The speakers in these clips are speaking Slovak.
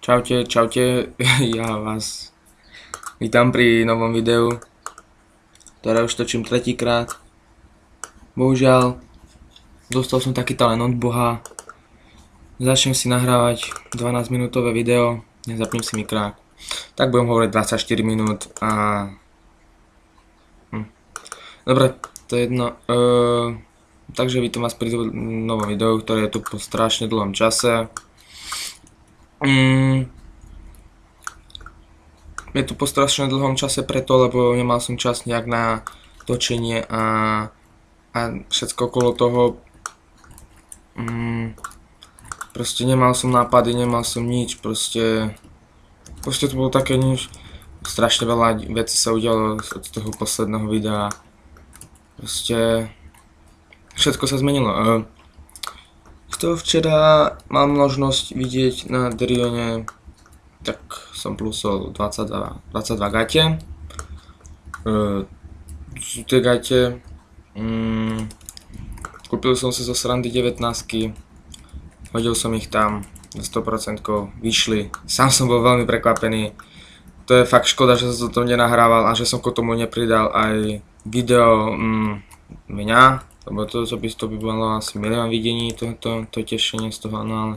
Čaute, čaute, ja vás vítam pri novom videu, ktoré už točím tretíkrát. Bohužiaľ, dostal som taký talent od Boha. Začnem si nahrávať 12-minútové video, nezapnem si mikrák. Tak budem hovoriť 24 minút a... Dobre, to je jedno. Takže vítam vás pri novom videu, ktoré je tu po strašne dlhom čase. Je tu po strašne dlhom čase preto, lebo nemal som čas nejak na točenie a všetko okolo toho. Proste nemal som nápady, nemal som nič, proste to bolo také nič. Strašne veľa vecí sa udialo od toho posledného videa. Proste všetko sa zmenilo. Kto včera mal možnosť vidieť na Derione, tak som plusol 22 gate. Sú tie gate. Kúpil som si zo srandy 19-ky. Hodil som ich tam, 100% vyšli. Sám som bol veľmi prekvapený. To je fakt škoda, že som to nenahrával a že som k tomu nepridal aj video mňa. Lebo to by malo asi milión videní, to tešenie z toho, no ale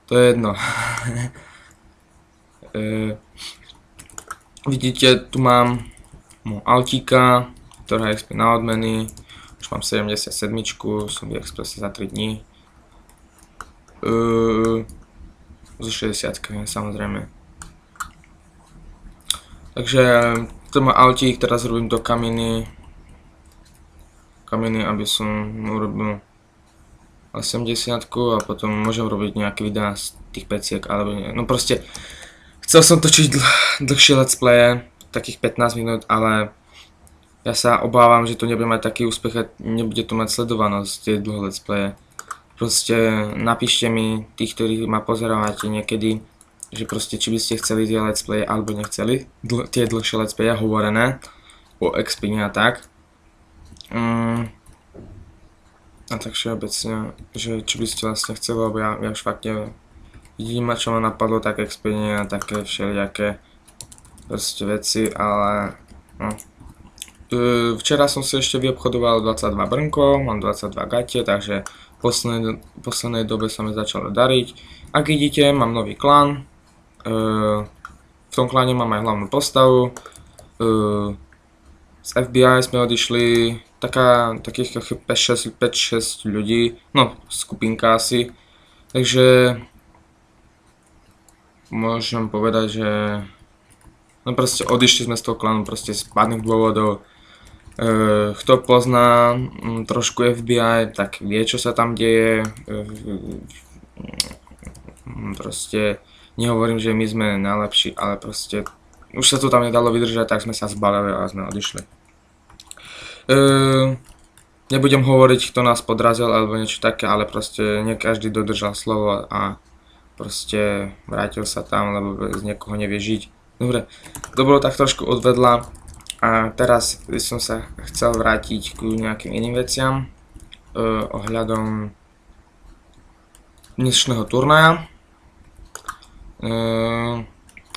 to je jedno. Vidíte, tu mám autíka, ktorá je XP na odmeny, už mám 77, som v Expresse za 3 dní. Zo 60, samozrejme. Takže to má autík, teraz robím do kaminy, aby som urobil 80 a potom môžem robiť nejaké videá z tých peciek alebo nie. No proste chcel som točiť dlhšie let's playe, takých 15 minút, ale ja sa obávam, že to nebude mať taký úspech a nebude to mať sledovanosť tie dlhé let's playe. Proste napíšte mi, tí, ktorí ma pozerávate niekedy, že proste či by ste chceli tie let's playe alebo nechceli tie dlhšie let's playe hovorené o expine a tak. A tak všeobecne, že či by ste vlastne chceli, lebo ja už fakt neviem. Vidím ma, čo ma napadlo, také expedienie a také všelijaké proste veci, ale no. Včera som si ešte vyobchodoval 22 brnko, mám 22 gate, takže v poslednej dobe sa mi začalo dariť. Ak vidíte, mám nový klan, v tom klane mám aj hlavnú postavu, z FBI sme odišli takých 5-6 ľudí, no skupinka asi, takže môžem povedať, že no proste odišli sme z toho klanu proste z pádnych dôvodov. Kto pozná trošku FBI, tak vie, čo sa tam deje. Proste nehovorím, že my sme najlepší, ale proste už sa to tam nedalo vydržať, tak sme sa zbalili a sme odišli. Nebudem hovoriť, kto nás podrazil alebo niečo také, ale proste nie každý dodržal slovo a proste vrátil sa tam, lebo z niekoho nevie žiť. Dobre, to bolo tak trošku odvedla a teraz by som sa chcel vrátiť k nejakým iným veciam ohľadom dnešného turnaja.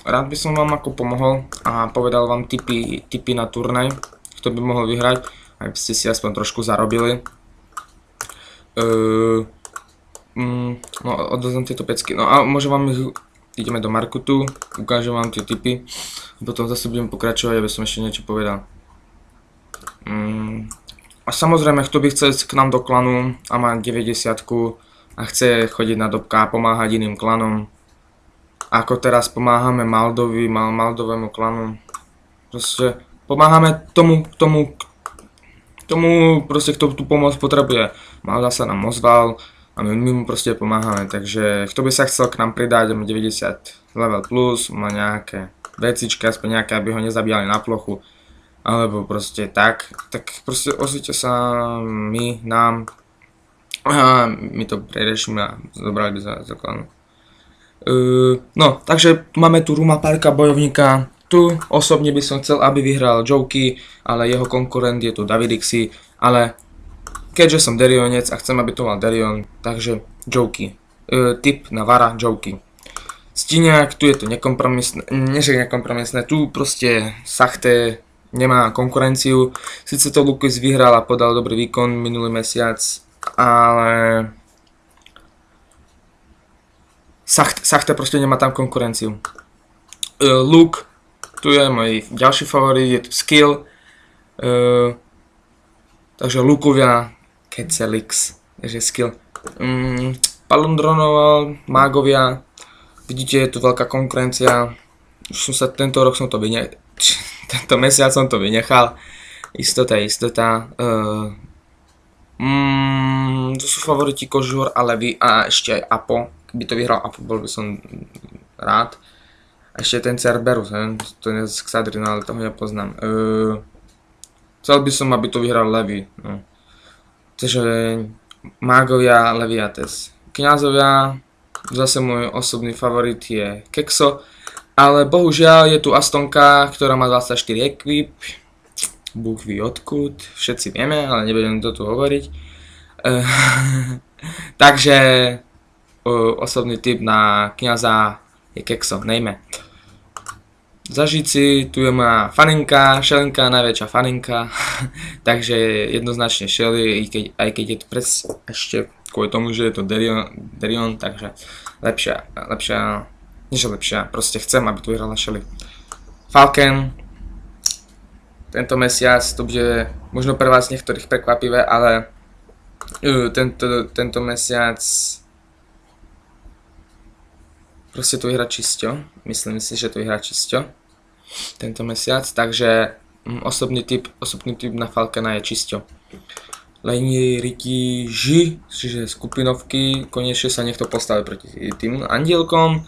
Rád by som vám ako pomohol a povedal vám tipy na turnaj, kto by mohol vyhrať, aby ste si aspoň trošku zarobili. No, odozdám tieto pecky, no a môžem vám ideme do Markutu, ukážem vám tie tipy, potom zase budem pokračovať, aby som ešte niečo povedal. A samozrejme, kto by chcel ísť k nám do klanu a má 90-ku a chce chodiť na dobka a pomáhať iným klanom, ako teraz pomáhame Maldovému klanu, proste pomáhame tomu proste, kto tú pomoc potrebuje. Malda sa nám ozval a my mu proste pomáhame, takže kto by sa chcel k nám pridať, má 90 level plus, má nejaké vecičky, aspoň nejaké, aby ho nezabíjali na plochu, alebo proste tak proste ozvite sa nám a my to preriešime a zobrali by sa za klanu. No, takže máme tu Ruma Parka bojovníka. Tu osobne by som chcel, aby vyhral Joky, ale jeho konkurent je tu Davidixi, ale keďže som Derionec a chcem, aby to mal Derion, takže Joky. Tip na Vara Joky. Stíňák, tu je to nekompromisné, neže nekompromisné, tu proste Sachte nemá konkurenciu. Sice to Lukis vyhral a podal dobrý výkon minulý mesiac, ale Sachte proste nemá tam konkurenciu. Luke, tu je môj ďalší favorit, je tu Skill, takže Lukovia, Kecelix, takže Skill. Palindronová, Mágovia, vidíte, je tu veľká konkurencia. Už tento mesiac som to vynechal. Istota je istota. To sú favoriti Kožur a Levi a ešte aj Apo. Keby to vyhral Apo, bol by som rád. A ešte ten Cerberus, to je z Xadrina, ale toho nepoznám. Chcel by som, aby to vyhral Levi. No. Takže Mágovia, Leviates. Kňazovia, zase môj osobný favorit je Kexo, ale bohužiaľ je tu Astonka, ktorá má 24 equip, Bůh ví odkud, všetci vieme, ale nebudem to tu hovoriť. Takže osobný tip na kňaza je Kexo, nejme. Zažici, tu je moja faninka, Šelinka, najväčšia faninka, takže jednoznačne Shelly, aj keď je to ešte kvôli tomu, že je to Derion, takže lepšia, proste chcem, aby tu vyhrala Shelly. Falcon, tento mesiac, to bude možno pre vás niektorých prekvapivé, ale tento mesiac proste to vyhrá čisto, myslím si, že to vyhrá čisto tento mesiac, takže osobný tip na Falcona je čisto. Leni Riti Ži, čiže skupinovky, konečne sa niekto postaví proti tým andielkom,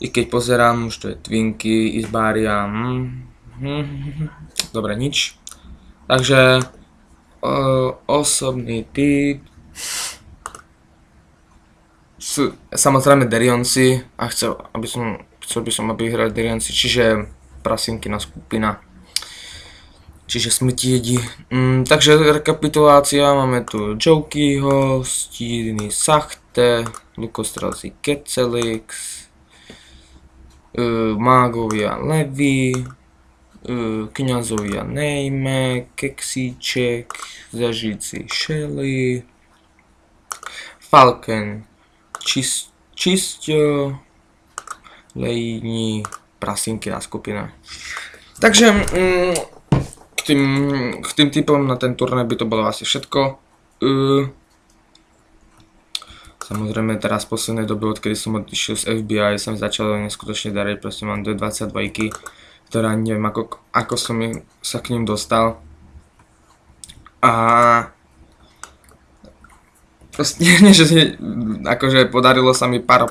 i keď pozerám, už to je Twinky, Isbaria, dobre, nič. Takže osobný tip samozrejme Derionci a chcel by som, aby vyhrali Derionci, čiže Prasinkina skupina, čiže smrtiedi. Takže rekapitulácia, máme tu Jokyho, Stíny Sachte, Lukostrelci Kecelix, Mágovia Levi, Kňazovia Nejme, Keksíček, Zažici Shelly, Falcon Čisťo, Lejni, Prasinkina skupina. Takže k tým typom na ten turnaj by to bolo asi všetko. Samozrejme teraz v poslednej dobe, odkedy som odišiel z FBI, sa mi začalo neskutočne dariť, proste mám 22, ktoré ani neviem ako som sa k ním dostal. A proste nie, že akože podarilo sa mi pár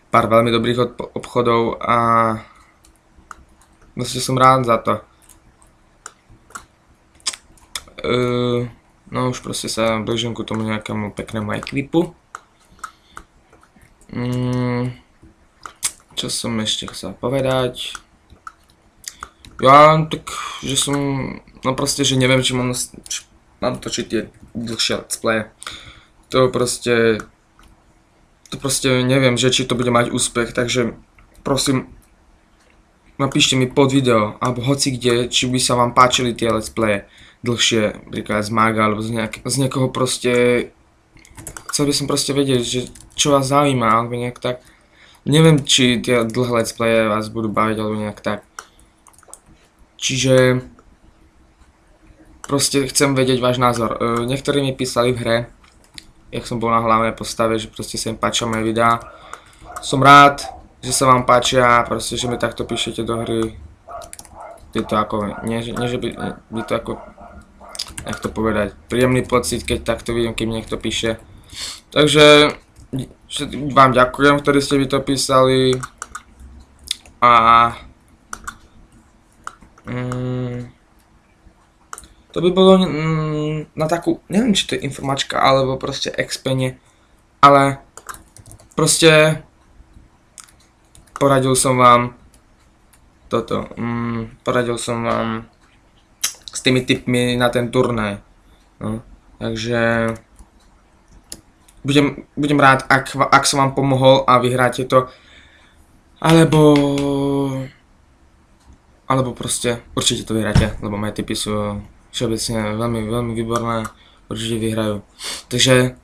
veľmi dobrých obchodov a proste som rád za to. No už proste sa blížim ku tomu nejakému peknému equipu. Čo som ešte chcel povedať? Ja tak, že som, no proste, že neviem, či mám točiť tie dlhšie let's play. To proste neviem, že či to bude mať úspech, takže prosím, napíšte mi pod video, alebo hoci kde, či by sa vám páčili tie let's play dlhšie, napríklad z Maga, alebo z niekoho proste, chcel by som proste vedieť, že čo vás zaujíma, alebo nejak tak. Neviem, či tie dlhé let's play vás budú baviť, alebo nejak tak. Čiže proste chcem vedieť váš názor. Niektorí mi písali v hre, jak som bol na hlavnej postave, že proste sa im páčia moje videá. Som rád, že sa vám páčia, proste, že mi takto píšete do hry. Je to ako, nie že by to ako, jak to povedať, príjemný pocit, keď takto vidím, keď niekto píše. Takže vám ďakujem, ktorí ste mi to písali. A to by bolo na takú, neviem, či to je informačka, alebo proste expene, ale proste poradil som vám toto, poradil som vám s tými tipmi na ten turnaj, no, takže budem rád, ak som vám pomohol a vyhráte to. alebo proste určite to vyhráte, lebo moje tipy sú všeobecne veľmi, veľmi výborné, určite vyhrajú. Takže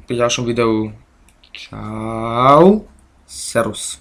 pri ďalšom videu čau, serus.